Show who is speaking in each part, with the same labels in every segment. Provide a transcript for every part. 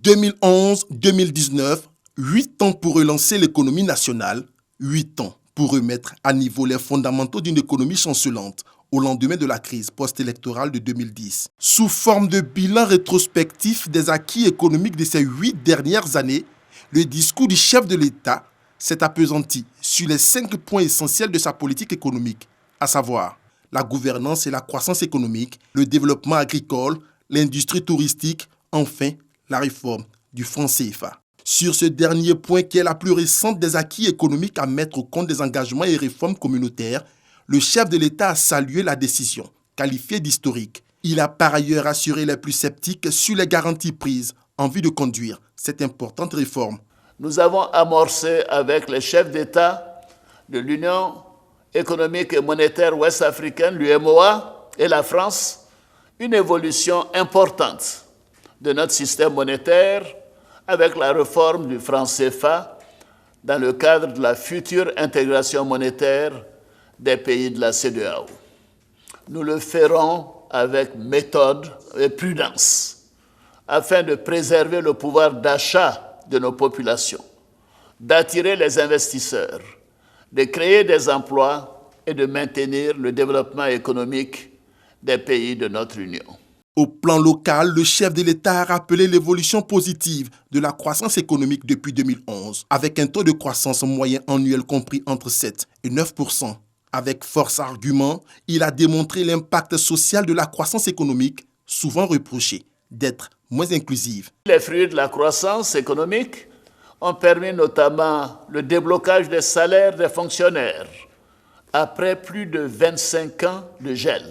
Speaker 1: 2011-2019, 8 ans pour relancer l'économie nationale, 8 ans pour remettre à niveau les fondamentaux d'une économie chancelante au lendemain de la crise post-électorale de 2010. Sous forme de bilan rétrospectif des acquis économiques de ces 8 dernières années, le discours du chef de l'État s'est appesanti sur les 5 points essentiels de sa politique économique, à savoir la gouvernance et la croissance économique, le développement agricole, l'industrie touristique, enfin la réforme du franc CFA. Sur ce dernier point qui est la plus récente des acquis économiques à mettre au compte des engagements et réformes communautaires, le chef de l'État a salué la décision, qualifiée d'historique. Il a par ailleurs assuré les plus sceptiques sur les garanties prises en vue de conduire cette importante réforme.
Speaker 2: Nous avons amorcé avec les chefs d'État de l'Union économique et monétaire ouest-africaine, l'UEMOA, et la France, une évolution importante de notre système monétaire avec la réforme du franc CFA dans le cadre de la future intégration monétaire des pays de la CEDEAO. Nous le ferons avec méthode et prudence afin de préserver le pouvoir d'achat de nos populations, d'attirer les investisseurs, de créer des emplois et de maintenir le développement économique des pays de notre Union.
Speaker 1: Au plan local, le chef de l'État a rappelé l'évolution positive de la croissance économique depuis 2011, avec un taux de croissance moyen annuel compris entre 7 et 9%. Avec force argument, il a démontré l'impact social de la croissance économique, souvent reproché d'être moins inclusive.
Speaker 2: Les fruits de la croissance économique ont permis notamment le déblocage des salaires des fonctionnaires après plus de 25 ans de gel,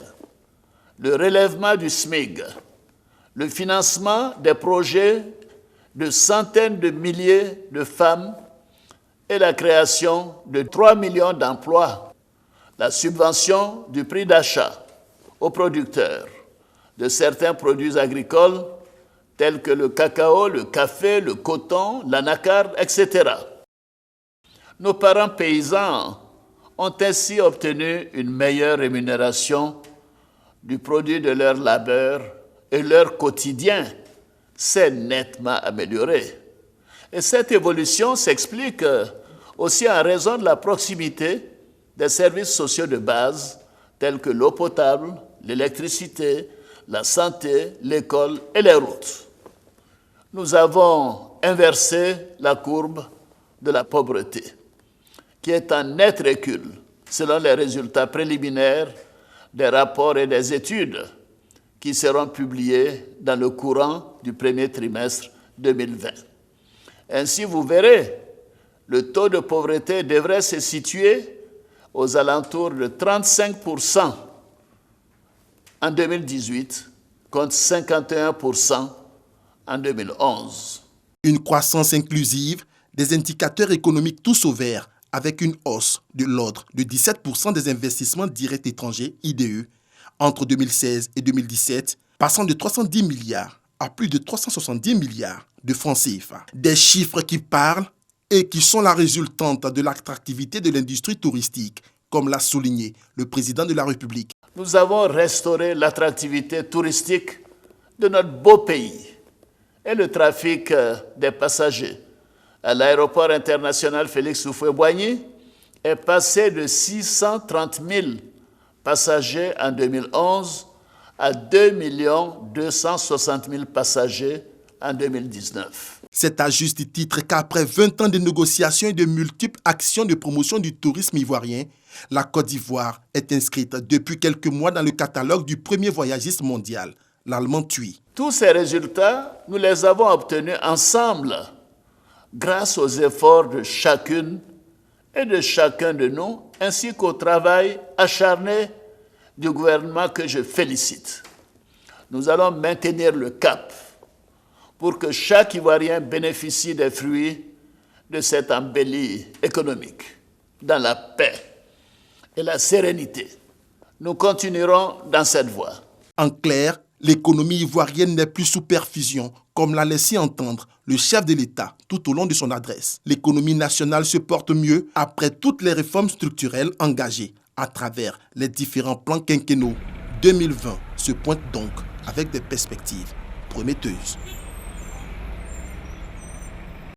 Speaker 2: le relèvement du SMIC, le financement des projets de centaines de milliers de femmes et la création de 3 millions d'emplois, la subvention du prix d'achat aux producteurs de certains produits agricoles tels que le cacao, le café, le coton, l'anacarde, etc. Nos parents paysans ont ainsi obtenu une meilleure rémunération du produit de leur labeur et leur quotidien s'est nettement amélioré. Et cette évolution s'explique aussi en raison de la proximité des services sociaux de base tels que l'eau potable, l'électricité, la santé, l'école et les routes. Nous avons inversé la courbe de la pauvreté, qui est en net recul selon les résultats préliminaires des rapports et des études qui seront publiés dans le courant du premier trimestre 2020. Ainsi, vous verrez, le taux de pauvreté devrait se situer aux alentours de 35% en 2018 contre 51% en 2011.
Speaker 1: Une croissance inclusive, des indicateurs économiques tous au vert, avec une hausse de l'ordre de 17% des investissements directs étrangers, IDE, entre 2016 et 2017, passant de 310 milliards à plus de 370 milliards de francs CFA. Des chiffres qui parlent et qui sont la résultante de l'attractivité de l'industrie touristique, comme l'a souligné le président de la République.
Speaker 2: Nous avons restauré l'attractivité touristique de notre beau pays et le trafic des passagers à l'aéroport international Félix Houphouët-Boigny est passé de 630 000 passagers en 2011 à 2 260 000 passagers en 2019.
Speaker 1: C'est à juste titre qu'après 20 ans de négociations et de multiples actions de promotion du tourisme ivoirien, la Côte d'Ivoire est inscrite depuis quelques mois dans le catalogue du premier voyagiste mondial, l'Allemand TUI.
Speaker 2: Tous ces résultats, nous les avons obtenus ensemble grâce aux efforts de chacune et de chacun de nous, ainsi qu'au travail acharné du gouvernement que je félicite. Nous allons maintenir le cap pour que chaque Ivoirien bénéficie des fruits de cette embellie économique, dans la paix et la sérénité. Nous continuerons dans cette voie.
Speaker 1: En clair, l'économie ivoirienne n'est plus sous perfusion, comme l'a laissé entendre le chef de l'État tout au long de son adresse. L'économie nationale se porte mieux après toutes les réformes structurelles engagées à travers les différents plans quinquennaux. 2020 se pointe donc avec des perspectives prometteuses.